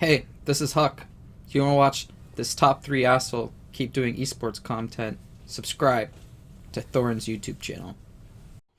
Hey, this is Huck. If you want to watch this top three asshole keep doing esports content, subscribe to Thorin's YouTube channel.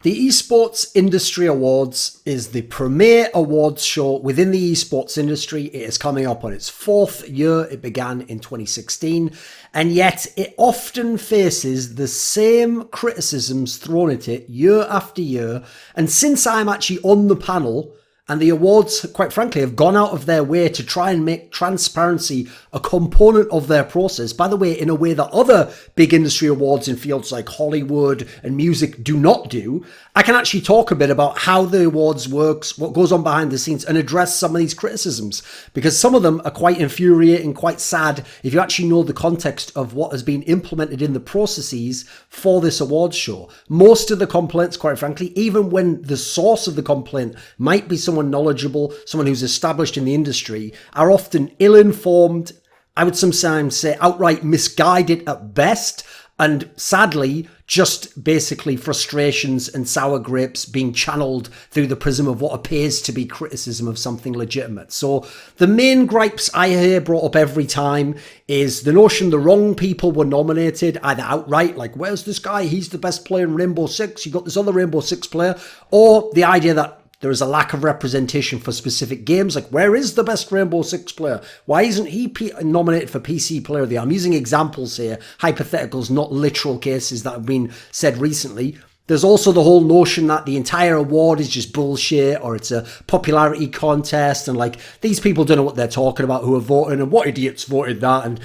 The Esports Industry Awards is the premier awards show within the esports industry. It is coming up on its fourth year. It began in 2016, and yet it often faces the same criticisms thrown at it year after year. And since I'm actually on the panel, and the awards, quite frankly, have gone out of their way to try and make transparency a component of their process. By the way, in a way that other big industry awards in fields like Hollywood and music do not do. I can actually talk a bit about how the awards works, what goes on behind the scenes, and address some of these criticisms, because some of them are quite infuriating, quite sad, if you actually know the context of what has been implemented in the processes for this awards show. Most of the complaints, quite frankly, even when the source of the complaint might be someone knowledgeable, someone who's established in the industry, are often ill-informed, I would sometimes say outright misguided at best, and sadly, just basically frustrations and sour grapes being channeled through the prism of what appears to be criticism of something legitimate. So the main gripes I hear brought up every time is the notion the wrong people were nominated, either outright, like, where's this guy? He's the best player in Rainbow Six. You got this other Rainbow Six player. Or the idea that there is a lack of representation for specific games. Like, where is the best Rainbow Six player? Why isn't he nominated for PC Player of the Year? I'm using examples here, hypotheticals, not literal cases that have been said recently. There's also the whole notion that the entire award is just bullshit, or it's a popularity contest, and like, these people don't know what they're talking about who are voting, and what idiots voted that, and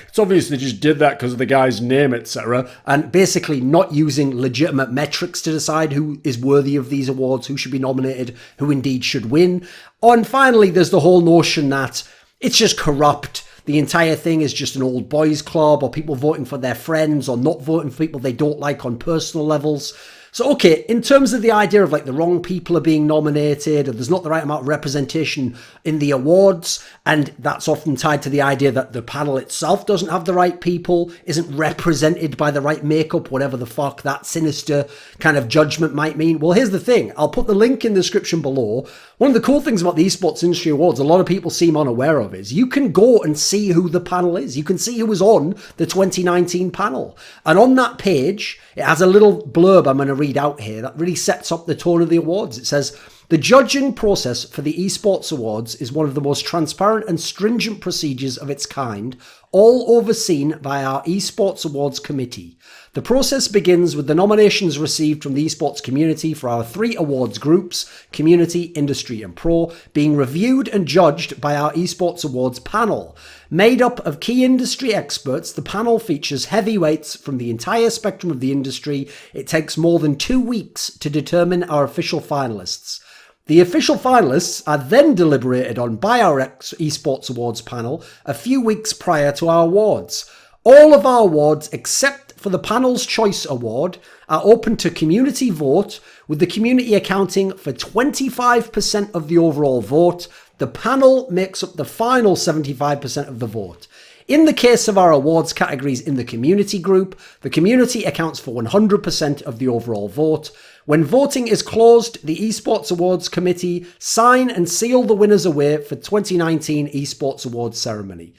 it's obvious they just did that because of the guy's name, etc. And basically not using legitimate metrics to decide who is worthy of these awards, who should be nominated, who indeed should win. And finally, there's the whole notion that it's just corrupt. The entire thing is just an old boys club, or people voting for their friends, or not voting for people they don't like on personal levels. So, okay, in terms of the idea of like the wrong people are being nominated, or there's not the right amount of representation in the awards, and that's often tied to the idea that the panel itself doesn't have the right people, isn't represented by the right makeup, whatever the fuck that sinister kind of judgment might mean. Well, here's the thing. I'll put the link in the description below. One of the cool things about the Esports Industry Awards, a lot of people seem unaware of, is you can go and see who the panel is. You can see who was on the 2019 panel. And on that page, it has a little blurb I'm going to read out here that really sets up the tone of the awards. It says, the judging process for the Esports Awards is one of the most transparent and stringent procedures of its kind, all overseen by our Esports Awards Committee. The process begins with the nominations received from the esports community for our three awards groups, Community, Industry and Pro, being reviewed and judged by our Esports Awards panel. Made up of key industry experts, the panel features heavyweights from the entire spectrum of the industry. It takes more than 2 weeks to determine our official finalists. The official finalists are then deliberated on by our Esports Awards panel a few weeks prior to our awards. All of our awards, except for the panel's choice award, are open to community vote, with the community accounting for 25% of the overall vote. The panel makes up the final 75% of the vote. In the case of our awards categories in the community group, the community accounts for 100% of the overall vote. When voting is closed, the Esports Awards Committee sign and seal the winners away for 2019 Esports Awards ceremony.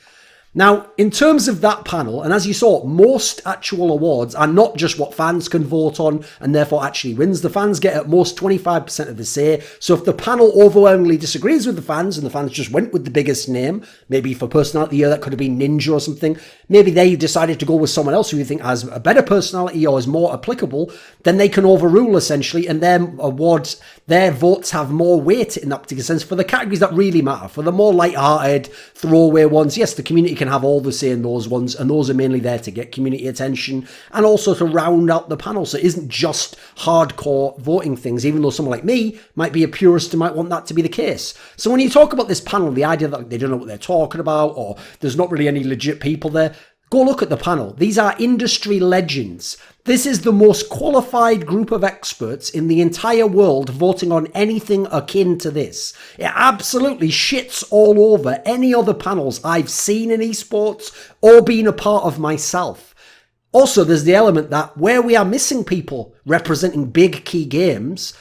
Now, in terms of that panel, and as you saw, most actual awards are not just what fans can vote on and therefore actually wins. The fans get at most 25% of the say. So if the panel overwhelmingly disagrees with the fans and the fans just went with the biggest name, maybe for personality of the year that could have been Ninja or something, maybe they decided to go with someone else who you think has a better personality or is more applicable, then they can overrule essentially, and their awards, their votes have more weight in that particular sense for the categories that really matter. For the more light-hearted, throwaway ones, yes, the community can have all the say in those ones, and those are mainly there to get community attention and also to round out the panel. So it isn't just hardcore voting things, even though someone like me might be a purist and might want that to be the case. So when you talk about this panel, the idea that they don't know what they're talking about, or there's not really any legit people there, go look at the panel. These are industry legends. This is the most qualified group of experts in the entire world voting on anything akin to this. It absolutely shits all over any other panels I've seen in esports or been a part of myself. Also, there's the element that where we are missing people representing big key games,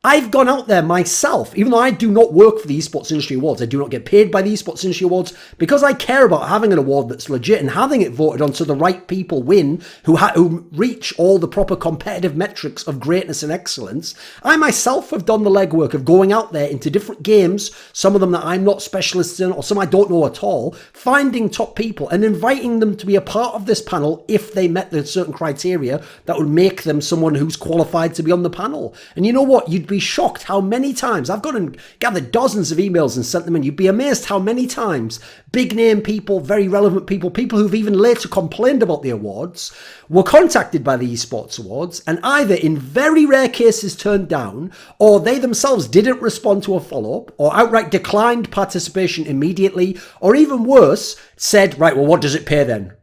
I've gone out there myself, even though I do not work for the Esports Industry Awards, I do not get paid by the Esports Industry Awards, because I care about having an award that's legit and having it voted on so the right people win, who reach all the proper competitive metrics of greatness and excellence. I myself have done the legwork of going out there into different games, some of them that I'm not specialist in or some I don't know at all, finding top people and inviting them to be a part of this panel if they met the certain criteria that would make them someone who's qualified to be on the panel. And you know what? You'd be shocked how many times I've gone and gathered dozens of emails and sent them in. You'd be amazed how many times big name people, very relevant people, people who've even later complained about the awards, were contacted by the Esports Awards and either in very rare cases turned down, or they themselves didn't respond to a follow-up, or outright declined participation immediately, or even worse, said, right, well, what does it pay then?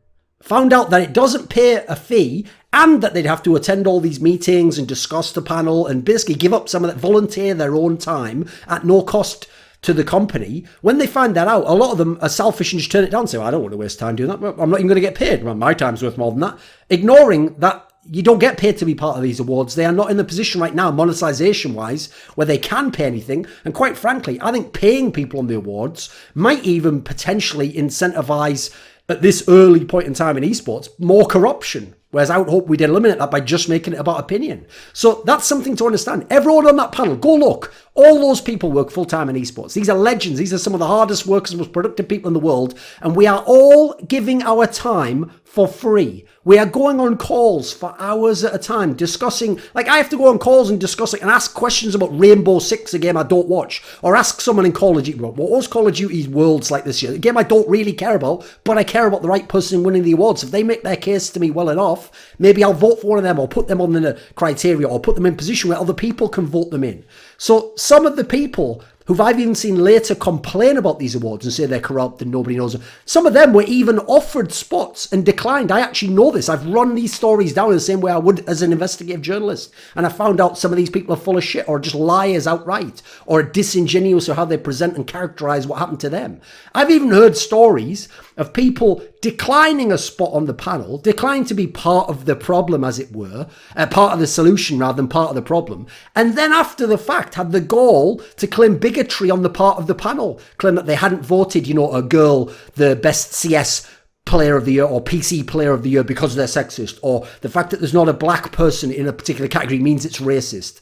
Found out that it doesn't pay a fee, and that they'd have to attend all these meetings and discuss the panel and basically give up some of that, volunteer their own time at no cost to the company. When they find that out, a lot of them are selfish and just turn it down and say, well, I don't want to waste time doing that. I'm not even going to get paid. Well, my time's worth more than that. Ignoring that you don't get paid to be part of these awards. They are not in the position right now, monetization-wise, where they can pay anything. And quite frankly, I think paying people on the awards might even potentially incentivize, at this early point in time in esports, more corruption. Whereas I would hope we'd eliminate that by just making it about opinion. So that's something to understand. Everyone on that panel, go look. All those people work full-time in esports. These are legends. These are some of the hardest workers, most productive people in the world. And we are all giving our time for free. We are going on calls for hours at a time, discussing, like I have to go on calls and discuss it and ask questions about Rainbow Six, a game I don't watch, or ask someone in Call of Duty, what was Call of Duty's Worlds like this year? A game I don't really care about, but I care about the right person winning the awards. If they make their case to me well enough, maybe I'll vote for one of them or put them on the criteria or put them in position where other people can vote them in. So some of the people who I've even seen later complain about these awards and say they're corrupt and nobody knows them, some of them were even offered spots and declined. I actually know this. I've run these stories down in the same way I would as an investigative journalist. And I found out some of these people are full of shit or just liars outright or disingenuous or how they present and characterize what happened to them. I've even heard stories of people declining a spot on the panel, declining to be part of the problem, as it were, part of the solution rather than part of the problem, and then after the fact had the gall to claim bigotry on the part of the panel, claim that they hadn't voted, a girl the best CS player of the year or PC player of the year because they're sexist, or the fact that there's not a black person in a particular category means it's racist.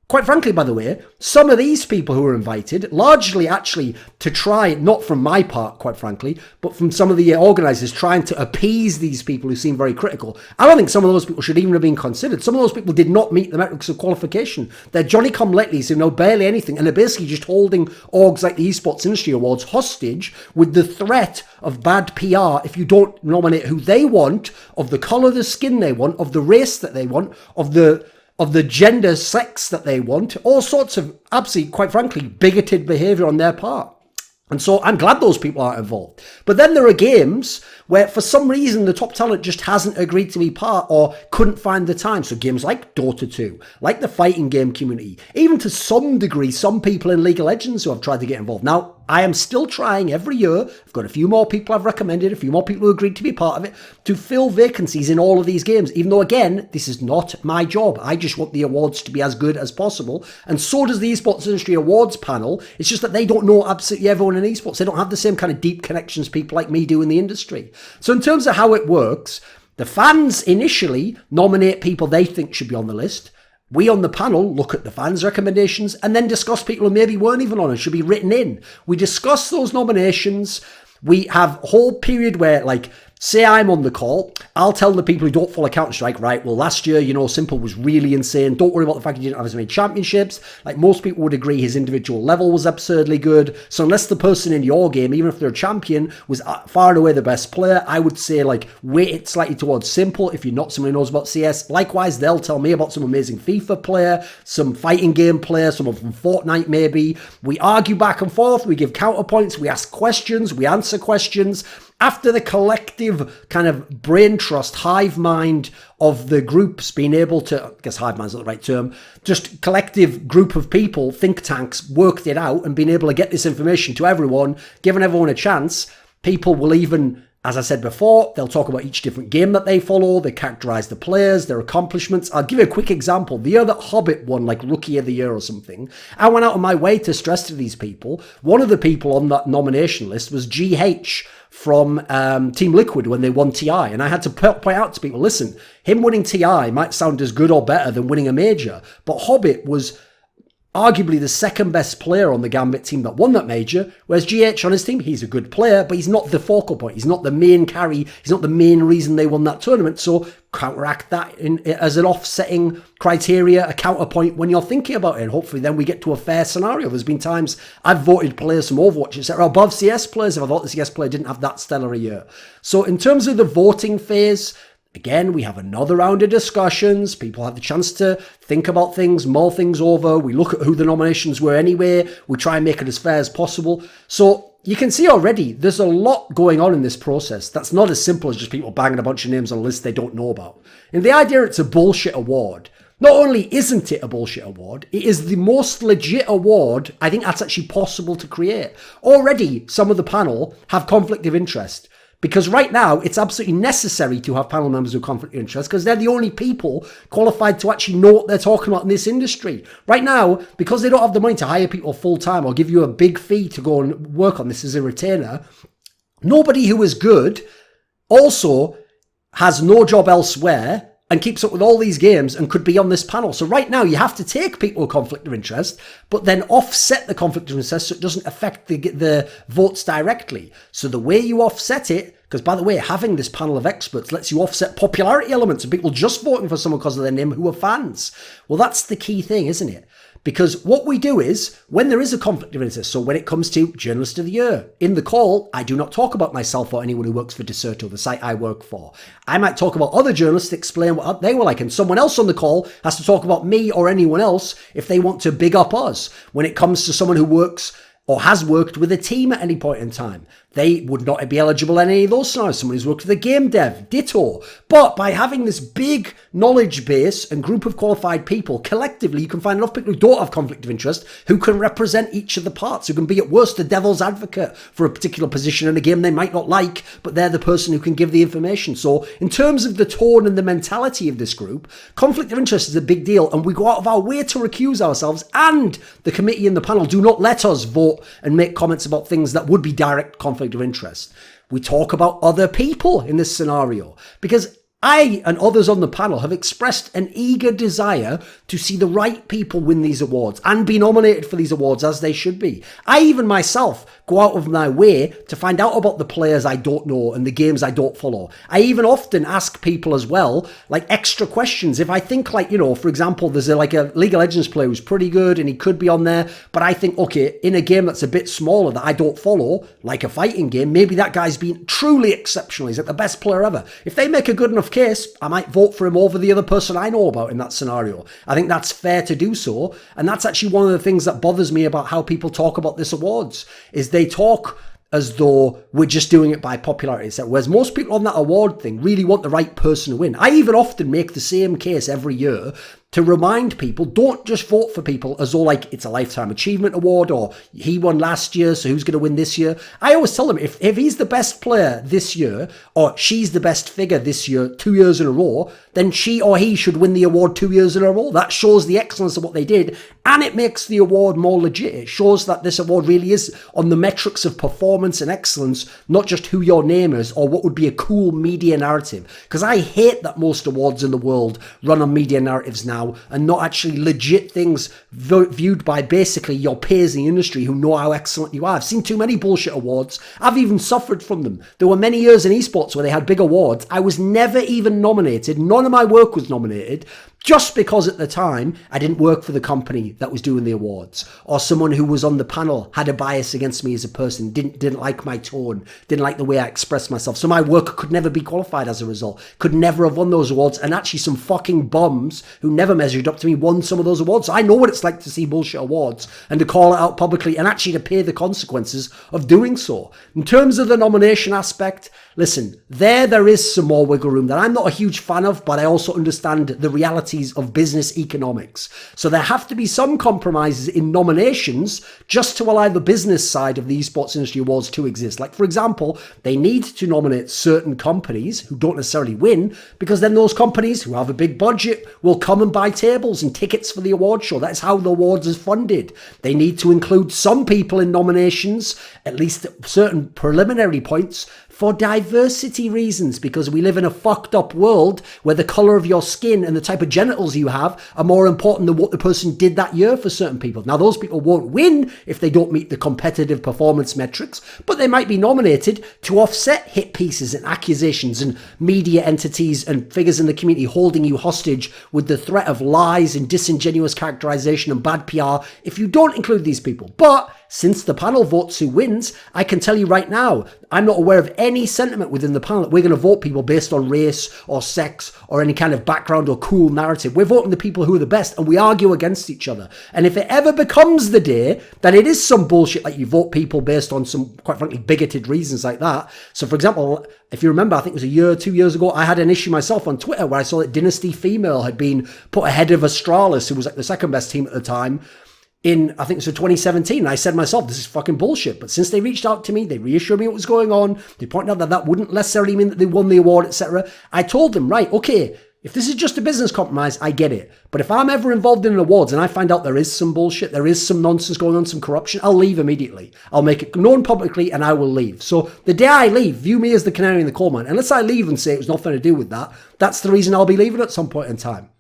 Quite frankly, by the way, some of these people who were invited, largely actually to try, not from my part, quite frankly, but from some of the organisers trying to appease these people who seem very critical. I don't think some of those people should even have been considered. Some of those people did not meet the metrics of qualification. They're Johnny-come-latelys who know barely anything and are basically just holding orgs like the Esports Industry Awards hostage with the threat of bad PR if you don't nominate who they want, of the colour of the skin they want, of the race that they want, of the gender, sex that they want, all sorts of absolutely, quite frankly, bigoted behaviour on their part. And so I'm glad those people aren't involved. But then there are games where for some reason the top talent just hasn't agreed to be part or couldn't find the time. So games like Dota 2, like the fighting game community, even to some degree, some people in League of Legends who have tried to get involved. Now, I am still trying every year. I've got a few more people I've recommended, a few more people who agreed to be part of it, to fill vacancies in all of these games. Even though, again, this is not my job. I just want the awards to be as good as possible. And so does the Esports Industry Awards panel. It's just that they don't know absolutely everyone in esports. They don't have the same kind of deep connections people like me do in the industry. So in terms of how it works, the fans initially nominate people they think should be on the list. We on the panel look at the fans' recommendations and then discuss people who maybe weren't even on it, should be written in. We discuss those nominations. We have a whole period where, like, say I'm on the call, I'll tell the people who don't follow Counter-Strike, right, well, last year, Simple was really insane. Don't worry about the fact he didn't have as many championships. Like, most people would agree his individual level was absurdly good. So unless the person in your game, even if they're a champion, was far and away the best player, I would say, like, weight it slightly towards Simple if you're not someone who knows about CS. Likewise, they'll tell me about some amazing FIFA player, some fighting game player, someone from Fortnite maybe. We argue back and forth, we give counterpoints, we ask questions, we answer questions. After the collective kind of brain trust, hive mind of the groups being able to, I guess hive mind's not the right term, just collective group of people, think tanks, worked it out and been able to get this information to everyone, given everyone a chance, people will even as I said before, they'll talk about each different game that they follow. They characterize the players, their accomplishments. I'll give you a quick example. The year that Hobbit won, like Rookie of the Year or something, I went out of my way to stress to these people. One of the people on that nomination list was GH from Team Liquid when they won TI. And I had to point out to people, listen, him winning TI might sound as good or better than winning a major, but Hobbit was arguably the second best player on the Gambit team that won that major, whereas GH on his team, he's a good player, but he's not the focal point. He's not the main carry. He's not the main reason they won that tournament. So counteract that as an offsetting criteria, a counterpoint when you're thinking about it. Hopefully then we get to a fair scenario. There's been times I've voted players from Overwatch, etc., above CS players if I thought the CS player didn't have that stellar a year. So in terms of the voting phase, again, we have another round of discussions. People have the chance to think about things, mull things over. We look at who the nominations were anyway. We try and make it as fair as possible. So you can see already there's a lot going on in this process that's not as simple as just people banging a bunch of names on a list they don't know about. And the idea it's a bullshit award, not only isn't it a bullshit award, it is the most legit award I think that's actually possible to create. Already, some of the panel have conflict of interest. Because right now, it's absolutely necessary to have panel members with conflict of interest because they're the only people qualified to actually know what they're talking about in this industry. Right now, because they don't have the money to hire people full-time or give you a big fee to go and work on this as a retainer, nobody who is good also has no job elsewhere and keeps up with all these games and could be on this panel. So right now, you have to take people with conflict of interest, but then offset the conflict of interest so it doesn't affect the votes directly. So the way you offset it, because by the way, having this panel of experts lets you offset popularity elements of people just voting for someone because of their name who are fans. Well, that's the key thing, isn't it? Because what we do is, when there is a conflict of interest, so when it comes to Journalist of the Year, in the call, I do not talk about myself or anyone who works for Deserto, the site I work for. I might talk about other journalists, explain what they were like, and someone else on the call has to talk about me or anyone else if they want to big up us. When it comes to someone who works or has worked with a team at any point in time, they would not be eligible in any of those scenarios. Someone who's worked with a game dev, ditto. But by having this big knowledge base and group of qualified people, collectively, you can find enough people who don't have conflict of interest who can represent each of the parts, who can be at worst the devil's advocate for a particular position in a game they might not like, but they're the person who can give the information. So in terms of the tone and the mentality of this group, conflict of interest is a big deal, and we go out of our way to recuse ourselves, and the committee and the panel do not let us vote and make comments about things that would be direct conflict of interest. We talk about other people in this scenario because I and others on the panel have expressed an eager desire to see the right people win these awards and be nominated for these awards as they should be. I even myself go out of my way to find out about the players I don't know and the games I don't follow. I even often ask people as well, like extra questions. If I think like, for example, there's a League of Legends player who's pretty good and he could be on there, but I think, okay, in a game that's a bit smaller that I don't follow, like a fighting game, maybe that guy's been truly exceptional. He's like the best player ever. If they make a good enough case, I might vote for him over the other person I know about in that scenario. I think that's fair to do so. And that's actually one of the things that bothers me about how people talk about this awards, is they talk as though we're just doing it by popularity. Whereas most people on that award thing really want the right person to win. I even often make the same case every year to remind people, don't just vote for people as though like it's a lifetime achievement award or he won last year, so who's going to win this year? I always tell them, if he's the best player this year or she's the best figure this year, 2 years in a row, then she or he should win the award 2 years in a row. That shows the excellence of what they did, and it makes the award more legit. It shows that this award really is on the metrics of performance and excellence, not just who your name is or what would be a cool media narrative. Because I hate that most awards in the world run on media narratives now and not actually legit things viewed by basically your peers in the industry who know how excellent you are. I've seen too many bullshit awards. I've even suffered from them. There were many years in esports where they had big awards. I was never even nominated. None of my work was nominated, just because at the time I didn't work for the company that was doing the awards, or someone who was on the panel had a bias against me as a person, didn't like my tone, didn't like the way I expressed myself. So my work could never be qualified as a result, could never have won those awards. And actually some fucking bums who never measured up to me won some of those awards. So I know what it's like to see bullshit awards and to call it out publicly and actually to pay the consequences of doing so. In terms of the nomination aspect, listen, there is some more wiggle room that I'm not a huge fan of, but I also understand the reality realities of business economics. So there have to be some compromises in nominations just to allow the business side of the Esports Industry Awards to exist. Like, for example, they need to nominate certain companies who don't necessarily win, because then those companies who have a big budget will come and buy tables and tickets for the award show. That's how the awards is funded. They need to include some people in nominations, at least at certain preliminary points, for diversity reasons, because we live in a fucked up world where the colour of your skin and the type of genitals you have are more important than what the person did that year for certain people. Now, those people won't win if they don't meet the competitive performance metrics, but they might be nominated to offset hit pieces and accusations and media entities and figures in the community holding you hostage with the threat of lies and disingenuous characterization and bad PR if you don't include these people. But since the panel votes who wins, I can tell you right now, I'm not aware of any sentiment within the panel that we're going to vote people based on race or sex or any kind of background or cool narrative. We're voting the people who are the best, and we argue against each other. And if it ever becomes the day that it is some bullshit, like you vote people based on some, quite frankly, bigoted reasons like that. So, for example, if you remember, I think it was a year, 2 years ago, I had an issue myself on Twitter where I saw that Dynasty Female had been put ahead of Astralis, who was like the second best team at the time, in, I think it was 2017. I said myself, this is fucking bullshit. But since they reached out to me, they reassured me what was going on. They pointed out that that wouldn't necessarily mean that they won the award, etc. I told them, right, okay, if this is just a business compromise, I get it. But if I'm ever involved in an awards and I find out there is some bullshit, there is some nonsense going on, some corruption, I'll leave immediately. I'll make it known publicly and I will leave. So the day I leave, view me as the canary in the coal mine. Unless I leave and say it was nothing to do with that, that's the reason I'll be leaving at some point in time.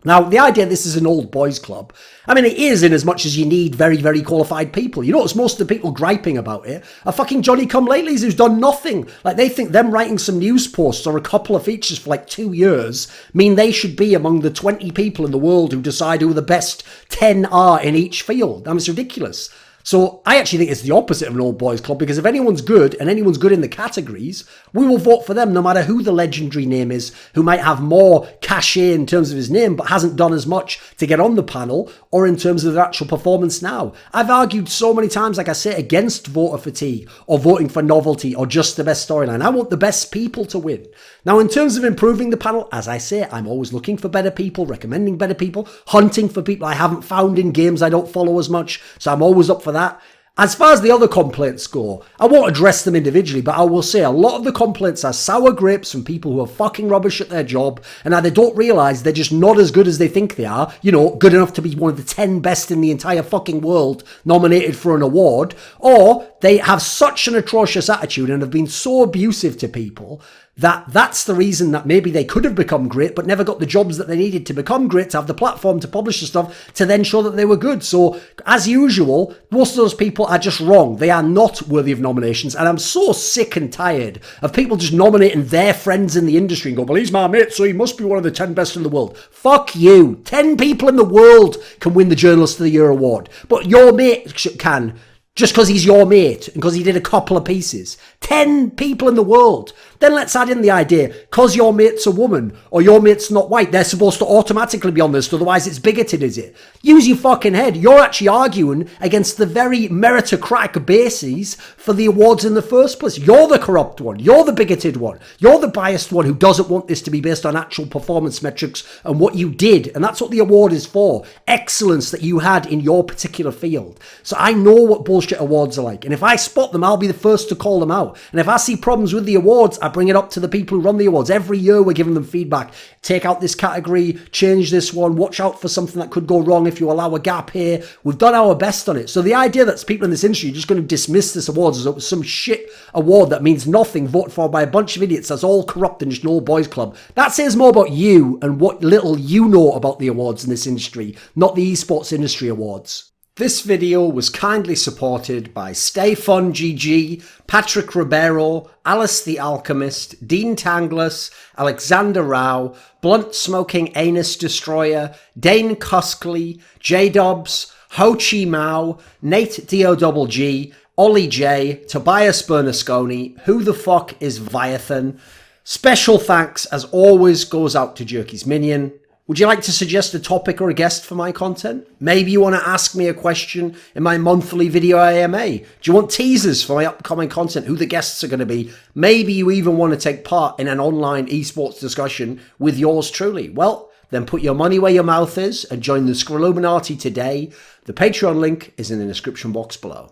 Now, the idea this is an old boys club, I mean, it is in as much as you need very, very qualified people. You notice most of the people griping about it are fucking Johnny-come-latelys who's done nothing. Like, they think them writing some news posts or a couple of features for like 2 years mean they should be among the 20 people in the world who decide who the best 10 are in each field. I mean, it's ridiculous. So I actually think it's the opposite of an old boys club, because if anyone's good and anyone's good in the categories, we will vote for them no matter who the legendary name is, who might have more cachet in terms of his name but hasn't done as much to get on the panel, or in terms of their actual performance now. I've argued so many times, like I say, against voter fatigue or voting for novelty or just the best storyline. I want the best people to win. Now, in terms of improving the panel, as I say, I'm always looking for better people, recommending better people, hunting for people I haven't found in games I don't follow as much, so I'm always up for that. As far as the other complaints go, I won't address them individually, but I will say a lot of the complaints are sour grapes from people who are fucking rubbish at their job and either don't realise they're just not as good as they think they are, you know, good enough to be one of the 10 best in the entire fucking world nominated for an award, or they have such an atrocious attitude and have been so abusive to people that's the reason that maybe they could have become great but never got the jobs that they needed to become great, to have the platform to publish the stuff, to then show that they were good. So, as usual, most of those people are just wrong. They are not worthy of nominations, and I'm so sick and tired of people just nominating their friends in the industry and go, well, he's my mate, so he must be one of the 10 best in the world. Fuck you. 10 people in the world can win the Journalist of the Year award, but your mate can. Just because he's your mate and because he did a couple of pieces. 10 people in the world. Then let's add in the idea, because your mate's a woman or your mate's not white, they're supposed to automatically be on this, otherwise it's bigoted, is it? Use your fucking head. You're actually arguing against the very meritocratic bases for the awards in the first place. You're the corrupt one. You're the bigoted one. You're the biased one who doesn't want this to be based on actual performance metrics and what you did. And that's what the award is for. Excellence that you had in your particular field. So I know what bullshit awards are like. And if I spot them, I'll be the first to call them out. And if I see problems with the awards, I bring it up to the people who run the awards. Every year we're giving them feedback. Take out this category, change this one, watch out for something that could go wrong if you allow a gap here. We've done our best on it. So the idea that people in this industry are just going to dismiss this awards as it was some shit award that means nothing, voted for by a bunch of idiots that's all corrupt and just an old boys club, that says more about you and what little you know about the awards in this industry, not the Esports Industry Awards. This video was kindly supported by stayfungg, Patrick Ribeiro, Alice the Alchemist, Dean Tanglis, Alexander Rao, Blunt Smoking Anus Destroyer, Dane Cuskley, JDubs, Chi Mao, NateDOhDoubleG, OllieJ, Tobias Bernasconi, Who the Fuck is Viathan? Special thanks, as always, goes out to Jerky's Minion. Would you like to suggest a topic or a guest for my content? Maybe you want to ask me a question in my monthly video AMA. Do you want teasers for my upcoming content, who the guests are going to be? Maybe you even want to take part in an online esports discussion with yours truly. Well, then put your money where your mouth is and join the Scrilluminati today. The Patreon link is in the description box below.